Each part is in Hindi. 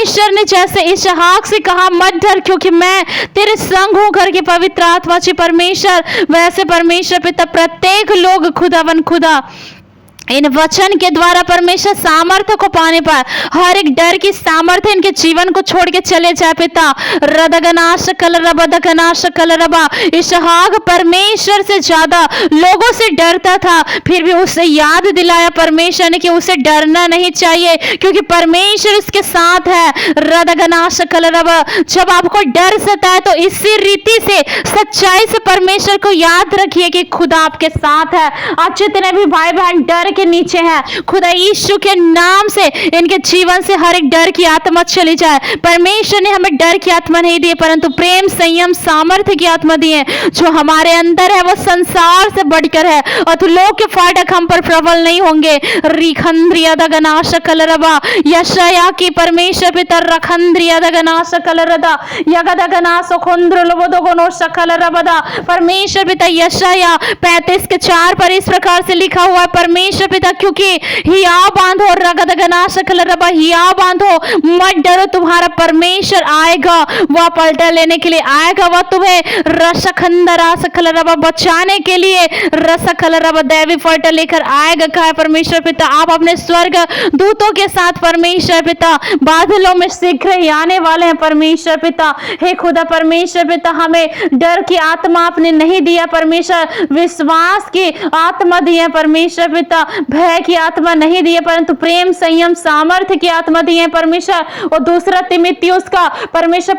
परमेश्वर ने जैसे इसहाक से कहा मत डर क्योंकि मैं तेरे संग हूं करके पवित्र आत्मा जी परमेश्वर, वैसे परमेश्वर पिता प्रत्येक लोग खुदावन खुदा इन वचन के द्वारा परमेश्वर सामर्थ्य को पाने पर हर एक डर की सामर्थ्य इनके जीवन को छोड़ के चले जाए पिता। रदगनाश कलरबा दगनाश कलरबा, इसहाक परमेश्वर से ज्यादा लोगों से डरता था, फिर भी उसे याद दिलाया परमेश्वर ने कि उसे डरना नहीं चाहिए क्योंकि परमेश्वर उसके साथ है। रदगनाश कलरबा, जब आपको डर सताए तो इसी रीति से सच्चाई से परमेश्वर को याद रखिए कि खुदा आपके साथ है। आज जितने भी भाई बहन डर के नीचे हैं, खुदा यीशु के नाम से इनके जीवन से हर एक डर की आत्मा चली जाए। परमेश्वर ने हमें डर की आत्मा नहीं दी परंतु प्रेम संयम सामर्थ्य की आत्मा दी है। जो हमारे अंदर है वो संसार से बढ़कर है और तो लोग के फाटक हम पर प्रबल नहीं होंगे। रिखंद्रिया दगनाश कलरबा, यशाया की परमेश्वर पिता रखंद्रिया दगनाश कलरदा यगदगनाश खुंद्र लोबोदगोनोश कलरबदा। परमेश्वर पिता यशाया 35 के 4 पर इस प्रकार से लिखा हुआ है, परमेश्वर पिता क्योंकि हियाव बांधो, रगद गनाश कलरबा हियाव बांधो, मत डरो, तुम्हारा परमेश्वर आएगा, वह पलटा लेने के लिए आएगा, वह तुम्हें रसखंदरास कलरबा बचाने के लिए रसकलरबा दैवी पलटा लेकर आएगा। कहा परमेश्वर पिता आप अपने स्वर्ग दूतों के साथ परमेश्वर पिता बादलों में शीघ्र ही आने वाले हैं। परमेश्वर पिता हे खुदा परमेश्वर पिता हमें डर की आत्मा आपने नहीं दिया परमेश्वर, विश्वास की आत्मा दी है परमेश्वर पिता, भय की आत्मा नहीं दी है परंतु प्रेम संयम सामर्थ्य की आत्मा दी है परमेश्वर। और दूसरा तीमुथियुस का परमेश्वर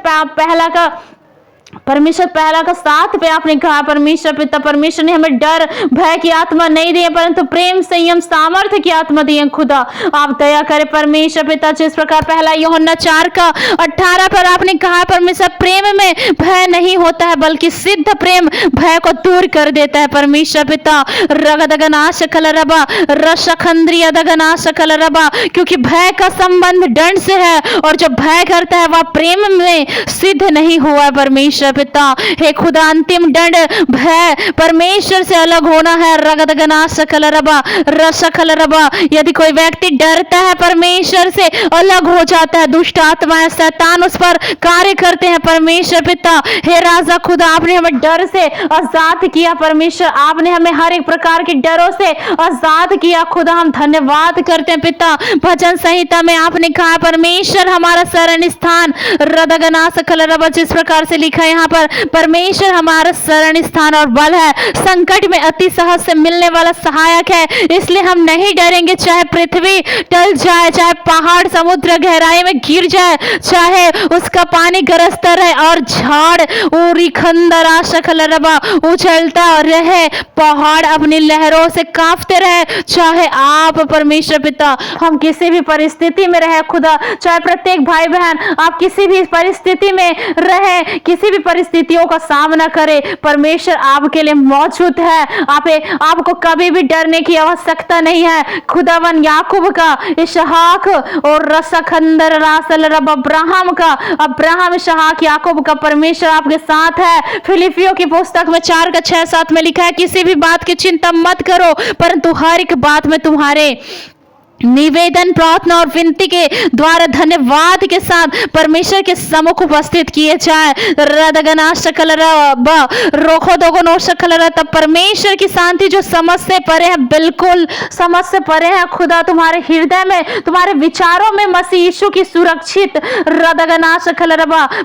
पहला का 7 पे आपने कहा परमेश्वर पिता परमेश्वर ने हमें डर भय की आत्मा नहीं दी है परंतु प्रेम संयम सामर्थ्य की आत्मा दी है। खुदा आप दया करें परमेश्वर पिता, जिस प्रकार पहला यूहन्ना 4 का 18 पर आपने कहा परमेश्वर प्रेम में भय नहीं होता है बल्कि सिद्ध प्रेम भय को दूर कर देता है। परमेश्वर पिता रगदगनाश कलरबा रसखंद्रिया दगनाश कलरबा, क्योंकि भय का संबंध दंड से है और जो भय करता है वह प्रेम में सिद्ध नहीं हुआ है। परमेश्वर पिता हे खुदा अंतिम दंड भय परमेश्वर से अलग होना है। रगद गनाश कलरबा रस कलरबा, यदि कोई व्यक्ति डरता है परमेश्वर से अलग हो जाता है, दुष्ट आत्माएं शैतान उस पर कार्य करते हैं। परमेश्वर पिता हे राजा खुदा आपने हमें डर से आजाद किया परमेश्वर, आपने हमें हर एक प्रकार के डरों से आजाद किया। खुदा हम धन्यवाद करते हैं पिता। भजन संहिता में आपने कहा परमेश्वर हमारा शरण स्थान, रदगनाश कलरबा जिस प्रकार से लिखा यहाँ पर परमेश्वर हमारा शरण स्थान और बल है, संकट में अति सहज से मिलने वाला सहायक है, इसलिए हम नहीं डरेंगे। चाहे पृथ्वी टल जाए, चाहे पहाड़ समुद्र गहराई में गिर जाए, चाहे उसका पानी गरजता रहे और झाड़ उरी खंदरा शकलरबा उछलता रहे, पहाड़ अपनी लहरों से कांपते रहे, चाहे आप परमेश्वर पिता हम किसी भी परिस्थिति में रहे खुदा, चाहे प्रत्येक भाई बहन आप किसी भी परिस्थिति में रहे, किसी भी परिस्थितियों का सामना करे, परमेश्वर आपके लिए मौजूद है। आपको कभी भी डरने की आवश्यकता नहीं है। खुदावन याकूब का, इसहाक और रसखंदर रासल रब अब्राहम का, अब्राहम इसहाक याकूब का परमेश्वर आपके साथ है। फिलिपियों की पुस्तक में 4 का 6-7 में लिखा है किसी भी बात की चिंता मत करो परंतु हर एक बात में तुम्हारे निवेदन प्रार्थना और विनती के द्वारा धन्यवाद के साथ परमेश्वर के सम्मुख उपस्थित किए जाए। तब परमेश्वर की शांति जो समझ से परे है, बिल्कुल समझ से परे है खुदा, तुम्हारे हृदय में तुम्हारे विचारों में मसीह यीशु की सुरक्षित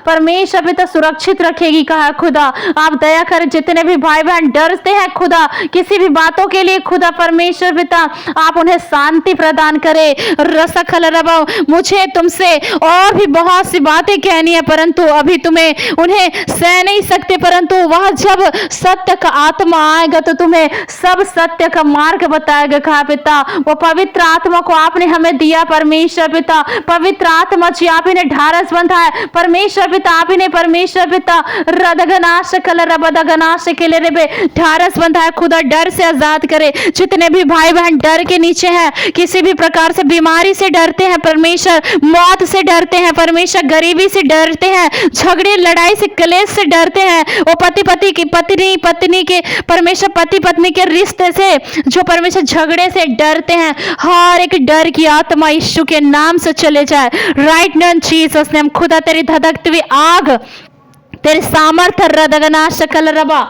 परमेश्वर पिता सुरक्षित रखेगी। कहा खुदा आप दया करें, जितने भी भाई बहन डरते हैं खुदा किसी भी बातों के लिए, खुदा परमेश्वर पिता आप उन्हें शांति प्रदान करे। रसखलरबा मुझे तुमसे और भी बहुत सी बातें कहनी है परंतु अभी तुम्हें उन्हें सह नहीं सकते, परंतु वह जब सत्य का आत्मा आएगा तो तुम्हें सब सत्य का मार्ग बताएगा। कहा पिता वो पवित्र आत्मा को आपने हमें दिया परमेश्वर पिता, पवित्र आत्मा जी आप इन्हें ढारस बंधा है परमेश्वर पिता, आप इन्हें परमेश्वर पिता रदगनाश कलरबदगनाश के लिए ढारस बंधा है खुदा, डर से आजाद करे। जितने भी भाई बहन डर के नीचे हैं, किसी भी प्रकार से बीमारी से डरते हैं परमेश्वर, मौत से डरते हैं परमेश्वर, गरीबी से डरते हैं, झगड़े लड़ाई से क्लेश से डरते हैं, वो पति की पत्नी के परमेश्वर, पति पत्नी के रिश्ते से जो परमेश्वर झगड़े से डरते हैं, हर एक डर की आत्मा यीशु के नाम से चले जाए right now in Jesus name. खुदा तेरी धधकती हुई आग, तेरी सामर्थ्य रदगना शकल रबा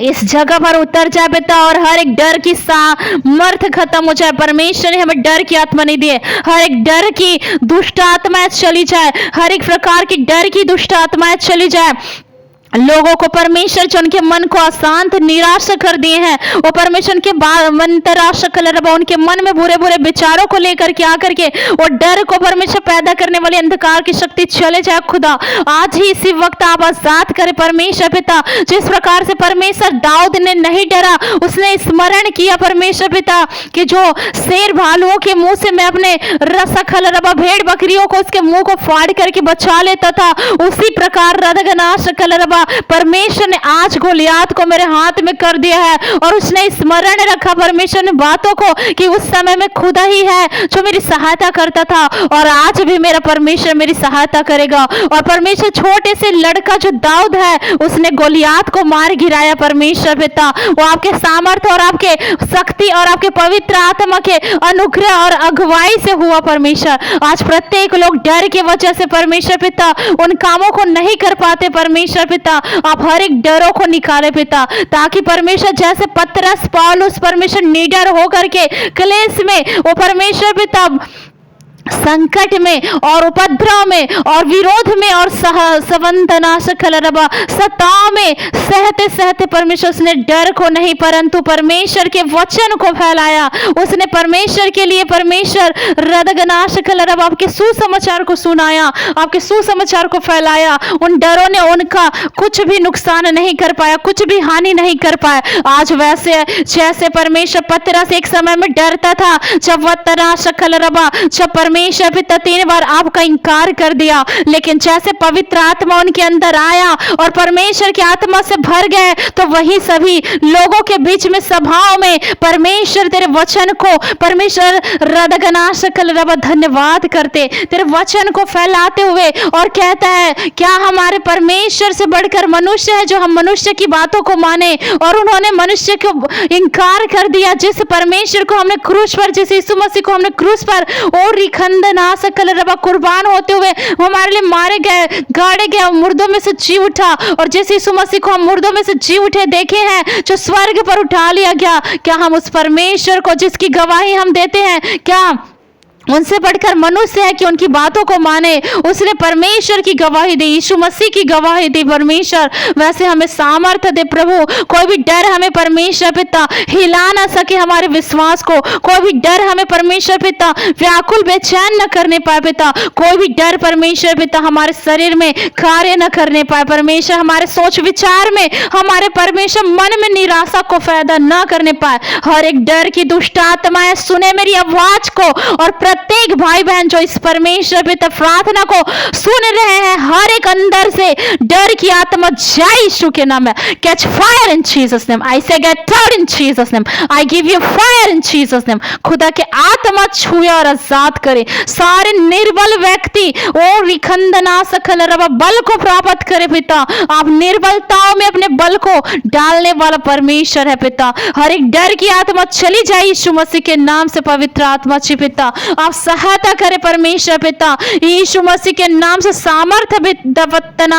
इस जगह पर उतर जाए पिता, और हर एक डर की सामर्थ्य खत्म हो जाए। परमेश्वर ने हमें डर की आत्मा नहीं दी है, हर एक डर की दुष्ट आत्माएं चली जाए, हर एक प्रकार की डर की दुष्ट आत्माएं चली जाए। लोगों को परमेश्वर जो उनके मन को अशांत निराश कर दिए हैं, वो परमेश्वर के उनके मन में बुरे बुरे विचारों को लेकर के आकर के वो डर को परमेश्वर पैदा करने वाली अंधकार की शक्ति चले जाए। खुदा आज ही इसी वक्त आप आजाद करे परमेश्वर पिता। जिस प्रकार से परमेश्वर दाऊद ने नहीं डरा, उसने स्मरण किया परमेश्वर पिता कि जो शेर भालुओं के मुंह से मैं अपने रसखल रबा भेड़ बकरियों को उसके मुंह को फाड़ करके बचा लेता था, उसी प्रकार रदगनाश कल रबा परमेश्वर ने आज गोलियात को मेरे हाथ में कर दिया है। और उसने स्मरण रखा परमेश्वर ने बातों को कि उस समय में खुदा ही है जो मेरी सहायता करता था, और आज भी मेरा परमेश्वर मेरी सहायता करेगा। और परमेश्वर छोटे से लड़का जो दाऊद है, उसने गोलियात को मार गिराया परमेश्वर पिता। वो आपके सामर्थ्य और आपके शक्ति और आपके पवित्र आत्मा के अनुग्रह और अगुवाई से हुआ परमेश्वर। आज प्रत्येक लोग डर की वजह से परमेश्वर पिता उन कामों को नहीं कर पाते परमेश्वर पिता। आप हर एक डरों को निकाले पिता, ताकि परमेश्वर जैसे पतरस पौलुस परमेश्वर निडर होकर के क्लेश में वो परमेश्वर पिता संकट में और उपद्रव में और विरोध में और सताव में सहते सहते परमेश्वर उसने डर को नहीं परंतु परमेश्वर के वचन को फैलाया। उसने परमेश्वर के लिए परमेश्वर रदगनाश कलरब आपके सुसमाचार को सुनाया, आपके सुसमाचार को फैलाया। उन डरों ने उनका कुछ भी नुकसान नहीं कर पाया, कुछ भी हानि नहीं कर पाया। आज वैसे जैसे परमेश्वर पतरस एक समय में डरता था, जब वह तराश कलरबा जब परमेश्वर पिता 3 बार आपका इनकार कर दिया, लेकिन जैसे पवित्र आत्मा उनके अंदर आया और परमेश्वर की आत्मा से भर गए, तो वही सभी लोगों के बीच में सभाओं में परमेश्वर तेरे वचन को परमेश्वर रदगनाश कलरबा धन्यवाद करते, तेरे वचन को फैलाते हुए और कहता है क्या हमारे परमेश्वर से बढ़कर मनुष्य है जो हम मनुष्य की बातों को माने। और उन्होंने मनुष्य को इनकार कर दिया, जिस परमेश्वर को हमने क्रूस पर, जिस यीशु मसीह को हमने क्रूस पर और खंदनाश कलरबा कुर्बान होते हुए हमारे लिए मारे गए, गाड़े गए, मुर्दों में से जी उठा। और जिस यीशु मसीह को हम मुर्दों में से जी उठे देखे हैं, जो स्वर्ग पर उठा लिया गया, क्या हम उस परमेश्वर को जिसकी गवाही हम देते हैं, क्या उनसे बढ़कर मनुष्य है कि उनकी बातों को माने। उसने परमेश्वर की गवाही दी, यीशु मसीह की गवाही दी परमेश्वर। वैसे हमें सामर्थ्य दे प्रभु, कोई भी डर हमें परमेश्वर पिता हिला ना सके हमारे विश्वास को। कोई भी डर हमें परमेश्वर पिता व्याकुल बेचैन न करने पाए पिता। कोई भी डर परमेश्वर पिता हमारे शरीर में कार्य न करने पाए परमेश्वर। हमारे सोच विचार में, हमारे परमेश्वर मन में निराशा को फायदा न करने पाए। हर एक डर की दुष्ट आत्माएं सुने मेरी आवाज को, और प्रत्येक भाई बहन जो इस परमेश्वर पिता प्रार्थना को सुन रहे हैं, हर एक अंदर से डर की आत्मा जाए यीशु के नाम में। Catch fire in Jesus name, I say get out in Jesus name, I give you fire in Jesus name. खुदा के आत्मा छुए और आजाद करे सारे निर्बल व्यक्ति, और विखंदना सकल रबा बल को प्राप्त करे पिता। आप निर्बलताओं में अपने बल को डालने वाला परमेश्वर है पिता। हर एक डर की आत्मा चली जाए यीशु मसीह के नाम से। पवित्र आत्मा जी पिता आप सहायता करे परमेश्वर पिता, यीशु मसीह के नाम से सामर्थ्य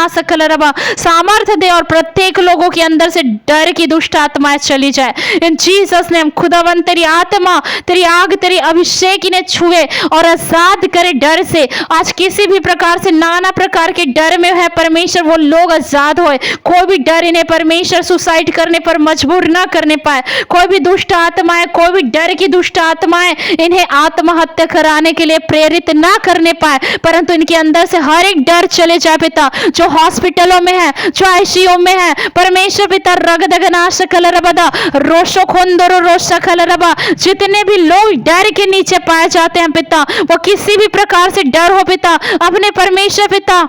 सकल रबा सामर्थ्य दे, और प्रत्येक लोगों के अंदर से डर की दुष्ट आत्माएं चली जाए इन जीसस नेम। खुदावन तेरी आत्मा, तेरी आग, तेरी अभिषेक इन्हें छुए और आजाद करे डर से। आज किसी भी प्रकार से नाना प्रकार के डर में है परमेश्वर, वो लोग आजाद होए। कोई भी डर इन्हें परमेश्वर सुसाइड करने पर मजबूर ना करने पाए। कोई भी दुष्ट आत्माएं, कोई भी डर की दुष्ट आत्माएं इन्हें आत्महत्या कराने के लिए प्रेरित ना करने पाए, परंतु इनके अंदर से हर एक डर चले जाए पिता। जो हॉस्पिटलों में है, जो आईसीयू में है परमेश्वर पिता, रगदगनाश कलरबदा रोशो खोंदरो रोशा कलरबा, जितने भी लोग डर के नीचे पाए जाते हैं पिता, वो किसी भी प्रकार से डर हो पिता, अपने परमेश्वर पिता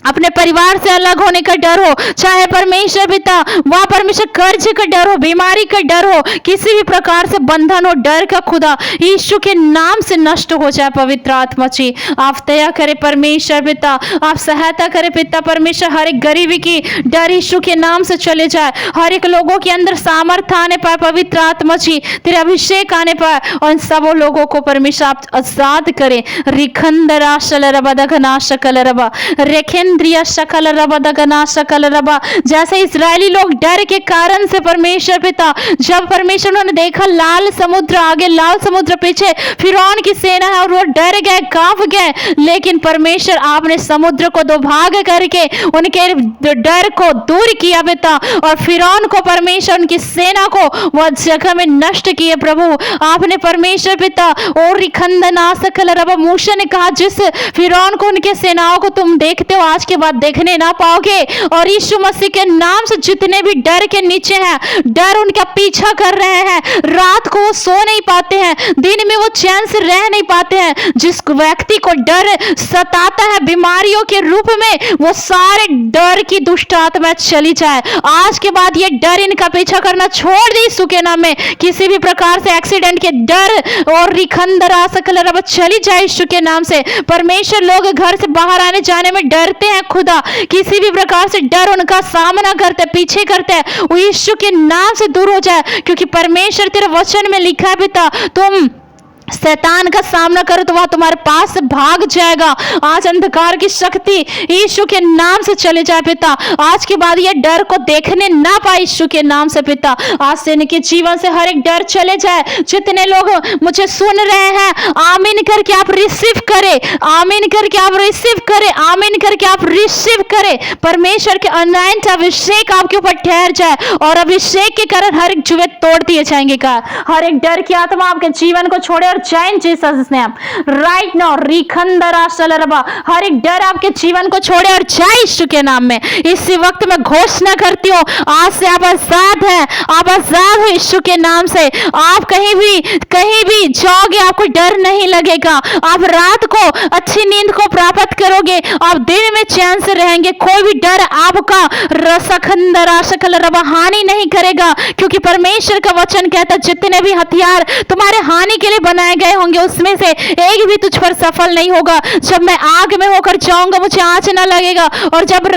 अपने परिवार से अलग होने का डर हो, चाहे परमेश्वर पिता वहां परमेश्वर कर्ज का डर हो, बीमारी का डर हो, किसी भी प्रकार से बंधन हो, डर का खुदा यीशु के नाम से नष्ट हो जाए। पवित्र आत्मा जी आप दया करें परमेश्वर पिता, आप सहायता करें पिता परमेश्वर, हर एक गरीबी की डर यीशु के नाम से चले जाए, हर एक लोगों के अंदर सामर्थ्य आने पाए पवित्र आत्मा जी, तेरे अभिषेक आने पाए और इन सब लोगों को परमेश्वर आप आजाद करें। रिखंदरा शलरबा दगना शकलरबा रेखेंद्रिया शकल रबा दगना शकल रबा, जैसे इजरायली लोग डर के कारण से परमेश्वर पिता जब परमेश्वर उन्होंने देखा लाल समुद्र आगे लाल समुद्र पीछे फिरौन की सेना है और वो डर गए कांप गए, लेकिन परमेश्वर आपने समुद्र को दो भाग करके उनके डर को दूर किया पिता और फिरौन को परमेश्वर उनकी सेना को वह जगह में नष्ट किए। प्रभु आपने परमेश्वर पिता और रिखंदना सकल रबा मूसा ने कहा जिस फिरौन को उनके सेनाओं को तुम देखते हो आज के बाद देखने ना पाओगे, और यीशु मसीह के नाम से जितने भी डर के नीचे हैं, डर उनका पीछा कर रहे हैं, रात को वो सो नहीं पाते हैं, दिन में वो चैन से रह नहीं पाते हैं, जिस व्यक्ति को डर सताता है बीमारियों के रूप में, वो सारे डर की दुष्ट आत्मा चली जाए। आज के बाद ये डर इनका पीछा करना छोड़ दे यीशु के नाम में, किसी भी प्रकार से एक्सीडेंट के डर और रिखंदरा सकल रबा चली जाए यीशु के नाम से। परमेश्वर लोग घर से बाहर आने जाने में डरते हैं खुदा, किसी भी प्रकार से डर उनका सामना करते पीछे करते हैं, वो यीशु के नाम से दूर हो जाए, क्योंकि परमेश्वर तेरे वचन में लिखा है पिता तुम शैतान का सामना करो तो वह तुम्हारे पास से भाग जाएगा। आज अंधकार की शक्ति यीशु के नाम से चले जाए पिता, आज के बाद ये डर को देखने ना पाए यीशु के नाम से पिता, आज से इनके जीवन से हर एक डर चले जाए। जितने लोग मुझे सुन रहे हैं आमीन करके आप रिसीव करें, आमीन करके आप रिसीव करें, आमीन करके आप रिसीव करें। परमेश्वर के अनंत अभिषेक आपके ऊपर ठहर जाए और अभिषेक के कारण हर एक जुए तोड़ दिए जाएंगे का हर एक डर की आत्मा आपके जीवन को छोड़े और जैन जीसस नेम राइट नाउ रिखंदरा शलरबा हर एक डर आपके जीवन को छोड़े और जय यीशु के नाम में इसी वक्त मैं घोषणा करती हूँ आज से आप आजाद हैं, आप आजाद हो यीशु के नाम से। आप कहीं भी जाओगे आपको डर नहीं लगेगा, आप रात को अच्छी नींद को प्राप्त करोगे, आप दिन में चैन से रहेंगे, कोई भी डर आपका रसखंदरा शकलरबा हानि नहीं करेगा, क्योंकि परमेश्वर का वचन कहता है जितने भी हथियार तुम्हारे हानि के लिए बनाए गए होंगे उसमें से एक भी तुझ पर सफल नहीं होगा। जब मैं आग में होकर जाऊंगा मुझे आंच न लगेगा, और जब